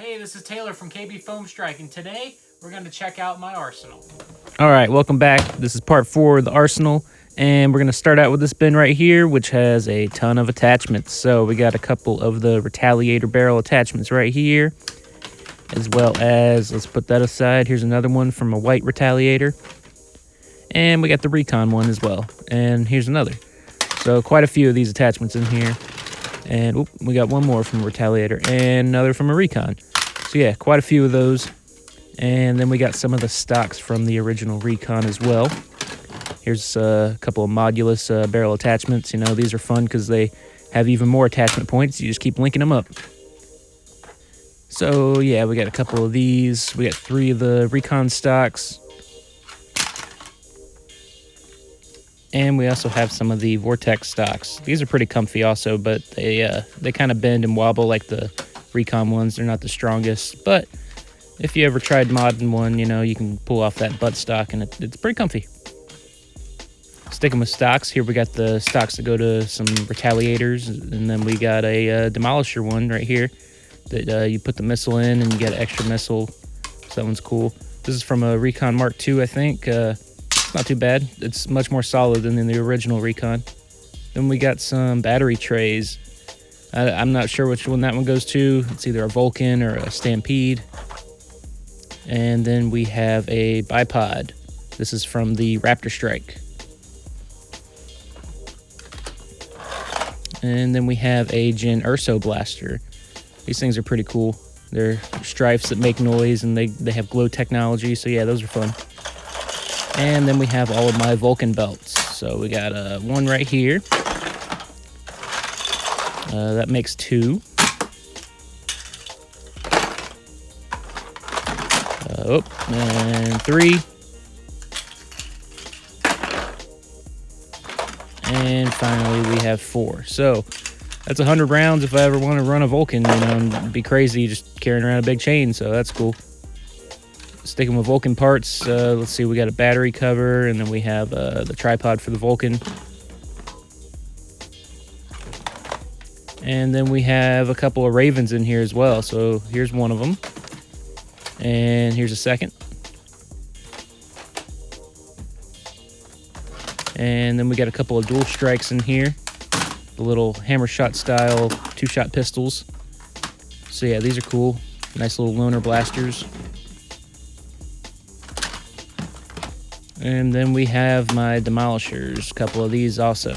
Hey, this is Taylor from KBFoamStrike, and today we're going to check out my arsenal. All right, welcome back. This is part 4 of the arsenal, and we're going to start out with this bin right here, which has a ton of attachments. So we got a couple of the Retaliator barrel attachments right here, as well as, let's put that aside, here's another one from a white Retaliator. And we got the Recon one as well, and here's another. So quite a few of these attachments in here. And we got one more from a Retaliator and another from a Recon. So yeah, quite a few of those. And then we got some of the stocks from the original Recon as well. Here's a couple of modulus barrel attachments. You know, these are fun because they have even more attachment points. You just keep linking them up. So yeah, we got a couple of these. We got 3 of the Recon stocks. And we also have some of the Vortex stocks. These are pretty comfy also, but they kind of bend and wobble like the Recon ones. They're not the strongest, but if you ever tried modding one, you know, you can pull off that butt stock, and it's pretty comfy. Sticking with stocks, here we got the stocks that go to some Retaliators, and then we got a Demolisher one right here that you put the missile in, and you get an extra missile. So that one's cool. This is from a Recon Mark II, I think. It's not too bad. It's much more solid than in the original Recon. Then we got some battery trays. I'm not sure which one that one goes to. It's either a Vulcan or a Stampede. And then we have a bipod. This is from the Raptor Strike. And then we have a Jin Urso blaster. These things are pretty cool. They're stripes that make noise, and they have glow technology, so yeah, those are fun. And then we have all of my Vulcan belts. So we got one right here. That makes 2. And 3. And finally we have 4. So that's 100 rounds if I ever want to run a Vulcan, you know, and it'd be crazy just carrying around a big chain, so that's cool. Sticking with Vulcan parts, let's see, we got a battery cover, and then we have the tripod for the Vulcan. And then we have a couple of Ravens in here as well. So here's one of them. And here's a second. And then we got a couple of dual strikes in here. The little Hammershot style 2-shot pistols. So yeah, these are cool. Nice little loner blasters. And then we have my Demolishers, a couple of these also.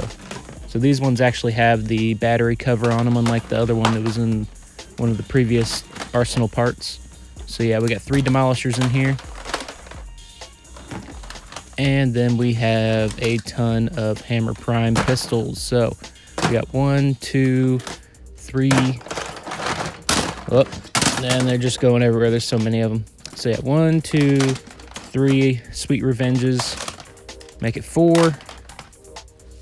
So these ones actually have the battery cover on them, unlike the other one that was in one of the previous arsenal parts. So yeah, we got 3 Demolishers in here. And then we have a ton of Hammer Prime pistols. So we got 1, 2, 3. Oh, and they're just going everywhere. There's so many of them. So yeah, 1, 2, 3 Sweet Revenges, make it 4,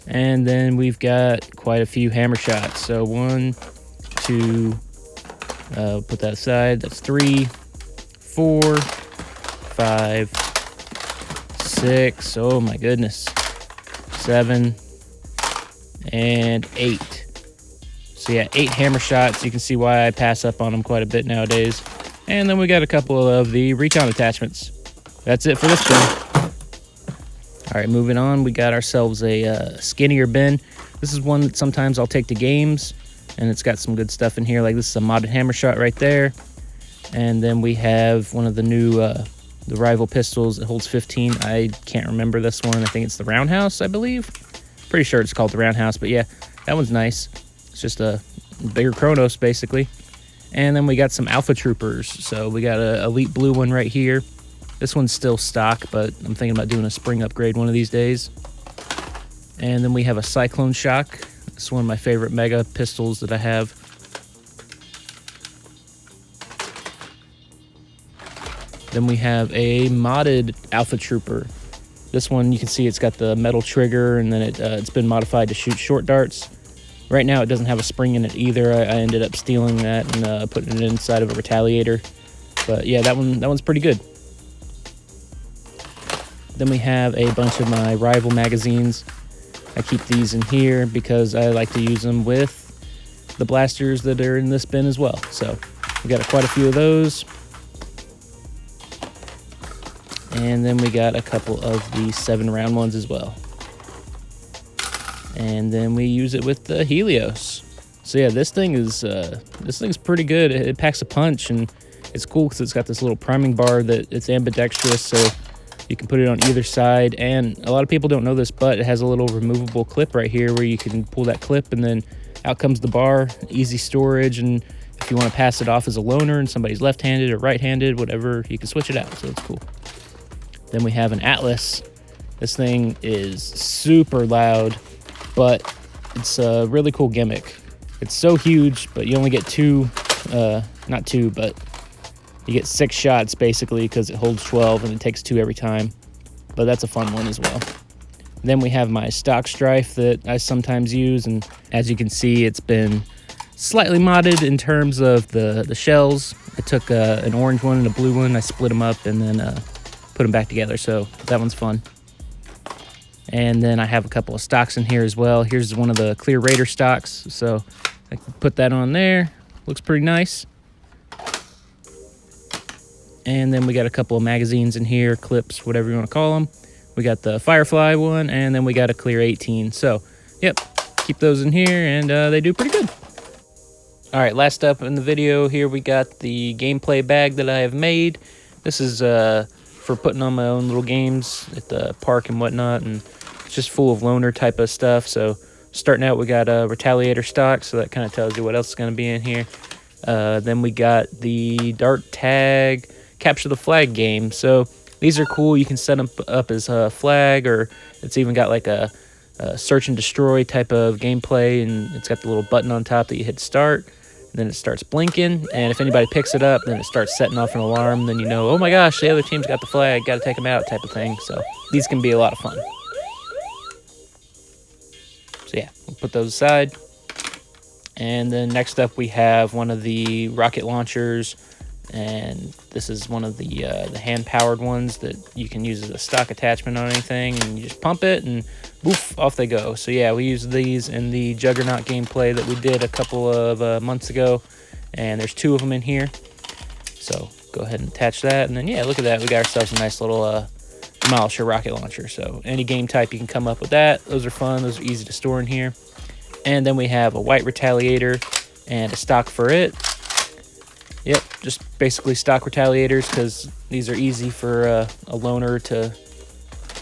and then we've got quite a few Hammershots. So 1, 2, put that aside, that's 3, 4, 5, 6, oh my goodness, 7, and 8. So yeah, 8 Hammershots. You can see why I pass up on them quite a bit nowadays. And then we got a couple of the Recon attachments. That's it for this bin. All right, moving on, we got ourselves a skinnier bin. This is one that sometimes I'll take to games, and it's got some good stuff in here. Like this is a modded Hammershot right there. And then we have one of the new the rival pistols that holds 15. I can't remember this one. I think it's the Roundhouse, I believe. Pretty sure it's called the Roundhouse, but yeah, that one's nice. It's just a bigger Kronos, basically. And then we got some Alpha Troopers. So we got a Elite Blue one right here. This one's still stock, but I'm thinking about doing a spring upgrade one of these days. And then we have a Cyclone Shock. It's one of my favorite mega pistols that I have. Then we have a modded Alpha Trooper. This one, you can see it's got the metal trigger, and then it's been modified to shoot short darts. Right now, it doesn't have a spring in it either. I ended up stealing that and putting it inside of a Retaliator. But yeah, that one's pretty good. Then we have a bunch of my rival magazines. I keep these in here because I like to use them with the blasters that are in this bin as well. So We got quite a few of those. And then we got a couple of the 7-round ones as well. And then we use it with the Helios. So yeah, this thing's pretty good. It packs a punch, and it's cool because it's got this little priming bar that it's ambidextrous, so you can put it on either side. And a lot of people don't know this, but it has a little removable clip right here where you can pull that clip and then out comes the bar. Easy storage, and if you want to pass it off as a loner and somebody's left-handed or right-handed, whatever, you can switch it out, so it's cool. Then we have an Atlas. This thing is super loud, but it's a really cool gimmick. It's so huge, but you only get not two, but you get 6 shots basically because it holds 12 and it takes 2 every time. But that's a fun one as well. Then we have my stock Strife that I sometimes use, and as you can see, it's been slightly modded in terms of the shells. I took an orange one and a blue one, I split them up and then put them back together, so that one's fun. And then I have a couple of stocks in here as well. Here's one of the clear Raider stocks, so I can put that on there. Looks pretty nice. And then we got a couple of magazines in here, clips, whatever you want to call them. We got the Firefly one, and then we got a clear 18. So, yep, keep those in here, and they do pretty good. All right, last up in the video here, we got the gameplay bag that I have made. This is for putting on my own little games at the park and whatnot, and it's just full of loner type of stuff. So starting out, we got a Retaliator stock, so that kind of tells you what else is going to be in here. Then we got the Dart Tag Capture the Flag game. So these are cool. You can set them up as a flag, or it's even got like a search and destroy type of gameplay, and it's got the little button on top that you hit start. Then it starts blinking, and if anybody picks it up, then it starts setting off an alarm. Then you know, oh my gosh, the other team's got the flag, got to take them out type of thing. So these can be a lot of fun. So yeah, we'll put those aside. And then next up we have one of the rocket launchers, and this is one of the hand-powered ones that you can use as a stock attachment on anything, and you just pump it and woof, off they go. So yeah, we used these in the Juggernaut gameplay that we did a couple of months ago, and there's 2 of them in here. So go ahead and attach that, and then yeah, look at that, we got ourselves a nice little Demolisher rocket launcher. So any game type you can come up with that. Those are fun, those are easy to store in here. And then we have a white Retaliator and a stock for it. Yep, just basically stock Retaliators, because these are easy for a loner to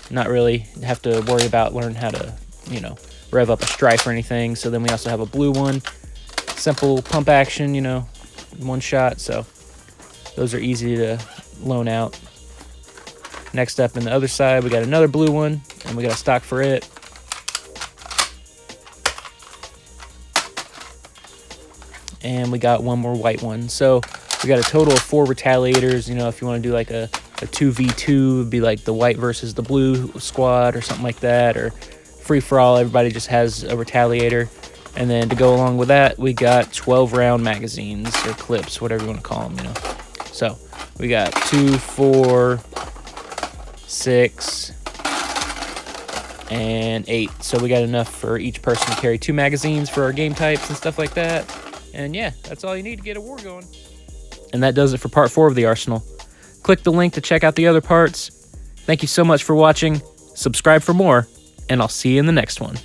not really have to worry about learning how to, you know, rev up a Strife or anything. So then we also have a blue one, simple pump action, you know, 1 shot. So those are easy to loan out. Next up, in the other side, we got another blue one, and we got a stock for it. And we got 1 more white one. So we got a total of 4 Retaliators. You know, if you want to do like a 2v2, it'd be like the white versus the blue squad or something like that, or free-for-all, everybody just has a Retaliator. And then to go along with that, we got 12-round magazines or clips, whatever you want to call them, you know. So we got 2, 4, 6, and 8. So we got enough for each person to carry 2 magazines for our game types and stuff like that. And yeah, that's all you need to get a war going. And that does it for part 4 of the arsenal. Click the link to check out the other parts. Thank you so much for watching. Subscribe for more, and I'll see you in the next one.